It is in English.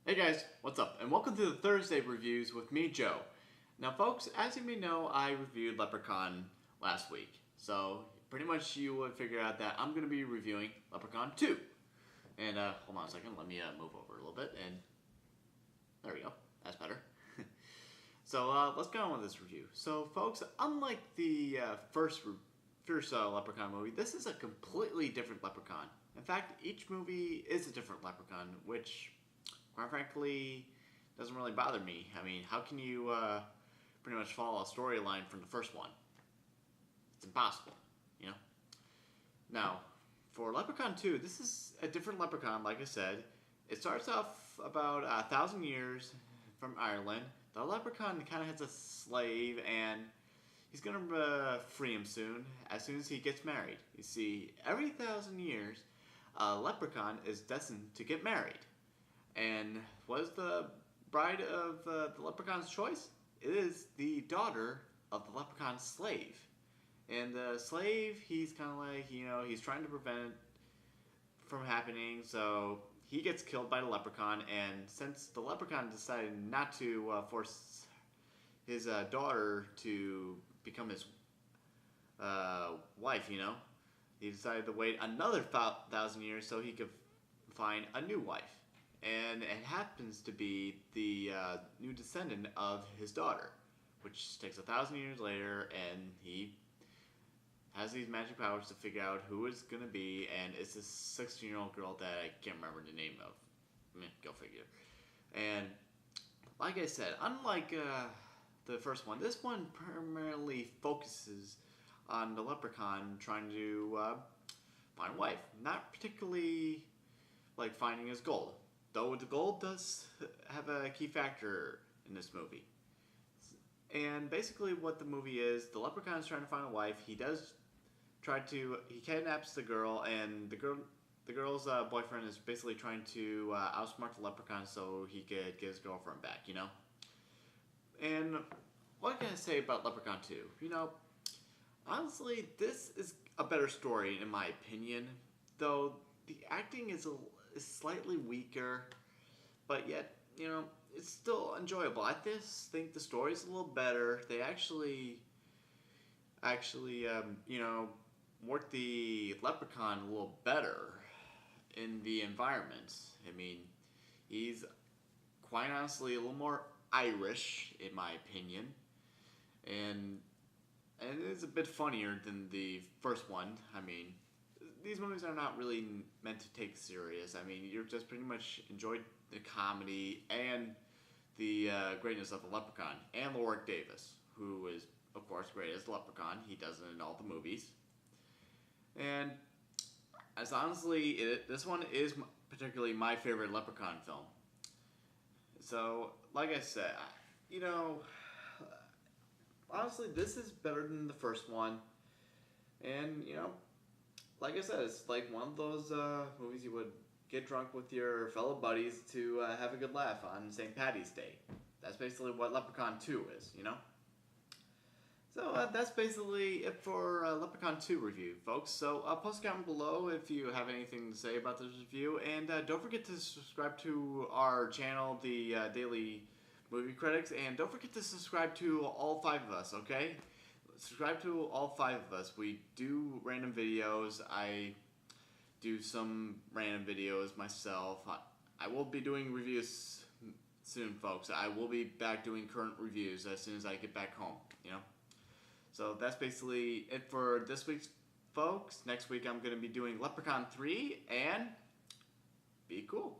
Hey guys, what's up? And welcome to the Thursday reviews with me, Joe. Now folks, as you may know, I reviewed Leprechaun last week. So pretty much you would figure out that I'm going to be reviewing Leprechaun 2. And hold on a second, let me move over a little bit and there we go, that's better. So let's go on with this review. So folks, unlike the first Leprechaun movie, this is a completely different Leprechaun. In fact, each movie is a different Leprechaun, which quite frankly doesn't really bother me. I mean, how can you pretty much follow a storyline from the first one? It's impossible, you know? Now, for Leprechaun 2, this is a different Leprechaun, like I said. It starts off about 1,000 years from Ireland. The Leprechaun kind of has a slave, and he's going to free him soon as he gets married. You see, every 1,000 years, a Leprechaun is destined to get married. And what is the bride of the Leprechaun's choice? It is the daughter of the Leprechaun's slave. And the slave, he's kind of like, he's trying to prevent it from happening, so he gets killed by the Leprechaun. And since the Leprechaun decided not to force his daughter to become his wife, he decided to wait another 1,000 years so he could find a new wife. And it happens to be the new descendant of his daughter, which takes 1,000 years later, and he has these magic powers to figure out who it's going to be, and it's this 16-year-old girl that I can't remember the name of. Go figure. And like I said, unlike the first one, this one primarily focuses on the Leprechaun trying to find a wife, not particularly like finding his gold. Though the gold does have a key factor in this movie. And basically what the movie is, the Leprechaun is trying to find a wife. He kidnaps the girl, and the girl's boyfriend is basically trying to outsmart the Leprechaun so he could get his girlfriend back, And what can I say about Leprechaun 2? Honestly, this is a better story in my opinion, though the acting is slightly weaker, but yet, it's still enjoyable. I just think the story's a little better. They actually, work the Leprechaun a little better in the environment. I mean, he's quite honestly a little more Irish, in my opinion, and it's a bit funnier than the first one. I mean, these movies are not really meant to take serious. I mean, you're just pretty much enjoyed the comedy and the greatness of the Leprechaun and Warwick Davis, who is, of course, great as the Leprechaun. He does it in all the movies. And as honestly, this one is particularly my favorite Leprechaun film. So, like I said, honestly, this is better than the first one. And, like I said, it's like one of those movies you would get drunk with your fellow buddies to have a good laugh on St. Paddy's Day. That's basically what Leprechaun 2 is, So that's basically it for Leprechaun 2 review, folks. So post a comment below if you have anything to say about this review. And don't forget to subscribe to our channel, the Daily Movie Critics. And don't forget to subscribe to all 5 of us, okay? Subscribe to all 5 of us. We do random videos. I do some random videos myself. I will be doing reviews soon, folks. I will be back doing current reviews as soon as I get back home, So that's basically it for this week, folks. Next week I'm going to be doing Leprechaun 3, and be cool.